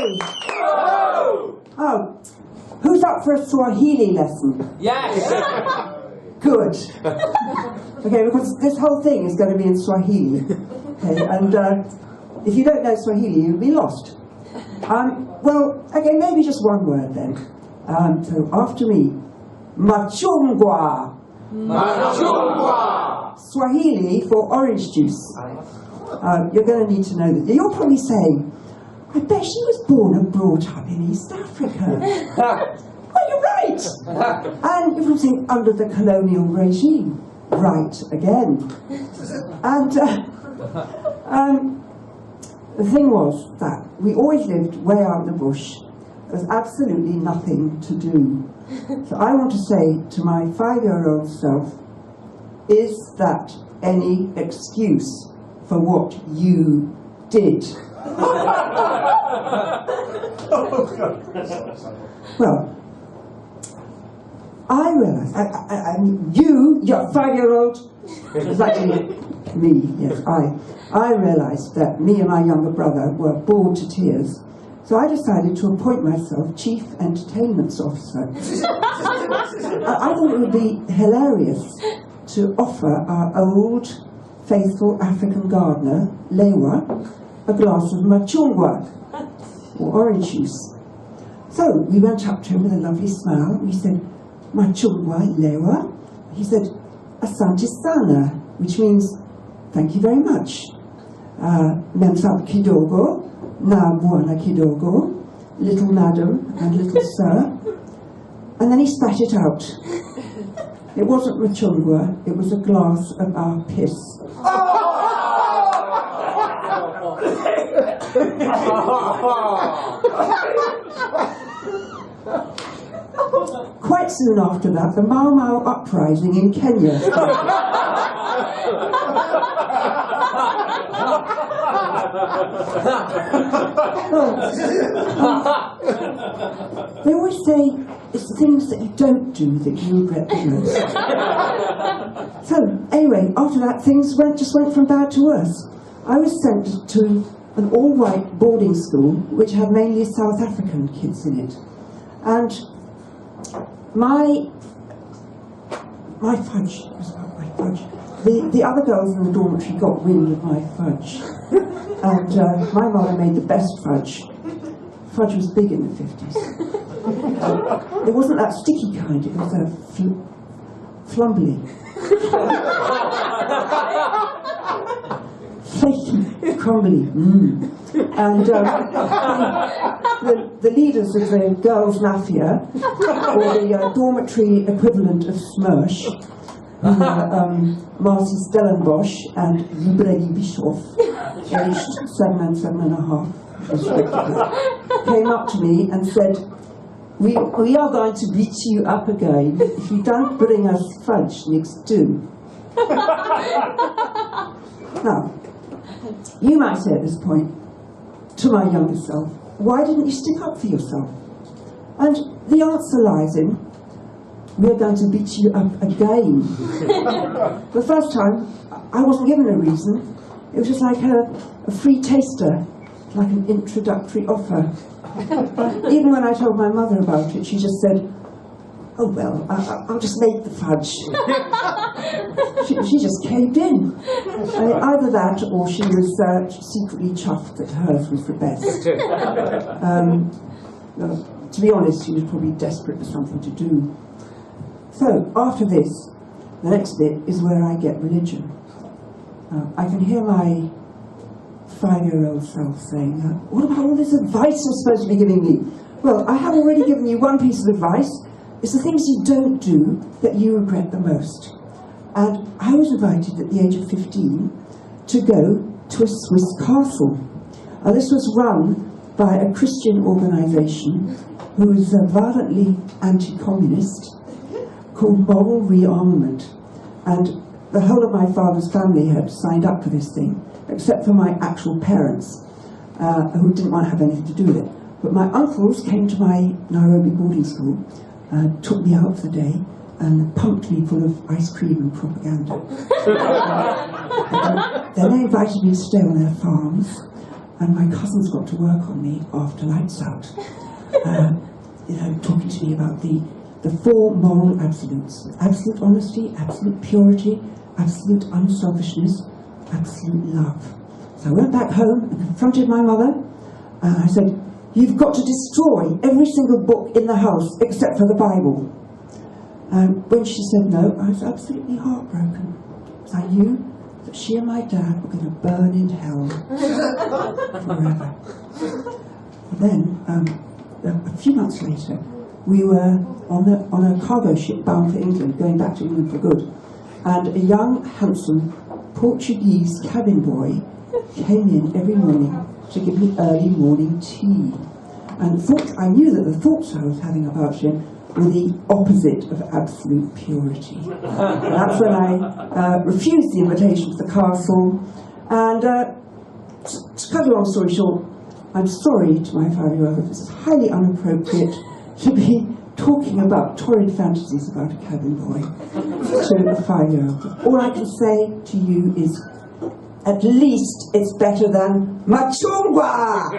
Hey! Oh, who's up for a Swahili lesson? Yes! Good. Okay, because this whole thing is going to be in Swahili. Okay, and if you don't know Swahili, you'll be lost. Well, okay, maybe just one word then. So after me, machungwa. Machungwa! Swahili for orange juice. You're going to need to know that. You're probably saying, I bet she was born and brought up in East Africa. Well, you're right. And you're probably saying, under the colonial regime. Right, again. And the thing was that we always lived way out in the bush. There was absolutely nothing to do. So I want to say to my 5-year-old self, is that any excuse for what you did? Well, I realised, you're 5-year-old, exactly me, yes, I realised that me and my younger brother were bored to tears, so I decided to appoint myself Chief Entertainment Officer. I thought it would be hilarious to offer our old, faithful African gardener, Lewa, a glass of machungwa, or orange juice. So we went up to him with a lovely smile. We said, machungwa, Lewa. He said, asante sana, which means, thank you very much. Memsab kidogo, na bwana kidogo, little madam and little sir. And then he spat it out. It wasn't machungwa, it was a glass of our piss. Quite soon after that, the Mau Mau uprising in Kenya. They always say it's the things that you don't do that you regret the most. So anyway, after that, things just went from bad to worse. I was sent to an all-white boarding school which had mainly South African kids in it, and my fudge was about my fudge. The other girls in the dormitory got wind of my fudge, and my mother made the best fudge. Fudge was big in the 50s. It wasn't that sticky kind, it was a flumbly. Flaky, crumbly. And the leaders of the girls' mafia, or the dormitory equivalent of Smersh, Marcy Stellenbosch and Yubregi Bischoff, aged 7 and 7.5, respectively, came up to me and said, we are going to beat you up again if you don't bring us fudge next do. Now, you might say at this point, to my younger self, why didn't you stick up for yourself? And the answer lies in, we're going to beat you up again. The first time, I wasn't given a reason. It was just like a free taster, like an introductory offer. Even when I told my mother about it, she just said, oh well, I'll just make the fudge. She just caved in. I mean, either that or she was secretly chuffed that hers was the best. To be honest, she was probably desperate for something to do. So, after this, the next bit is where I get religion. I can hear my 5-year-old self saying, what about all this advice you're supposed to be giving me? Well, I have already given you one piece of advice. It's the things you don't do that you regret the most. And I was invited at the age of 15 to go to a Swiss castle. This was run by a Christian organisation who was violently anti-communist, called Moral Rearmament. And the whole of my father's family had signed up for this thing, except for my actual parents, who didn't want to have anything to do with it. But my uncles came to my Nairobi boarding school, took me out for the day, and pumped me full of ice cream and propaganda. Then they invited me to stay on their farms, and my cousins got to work on me after lights out, talking to me about the four moral absolutes: absolute honesty, absolute purity, absolute unselfishness, absolute love. So I went back home and confronted my mother, and I said, "You've got to destroy every single book in the house except for the Bible." And when she said no, I was absolutely heartbroken, because I knew that she and my dad were going to burn in hell forever. And then, a few months later, we were on a cargo ship bound for England, going back to England for good, and a young, handsome Portuguese cabin boy came in every morning to give me early morning tea. And I knew that the thoughts I was having about him were the opposite of absolute purity. And that's when I refused the invitation to the castle. And to cut a long story short, I'm sorry to my 5-year-old, it's highly inappropriate to be talking about torrid fantasies about a cabin boy to a 5-year-old. All I can say to you is, at least it's better than Machungwa!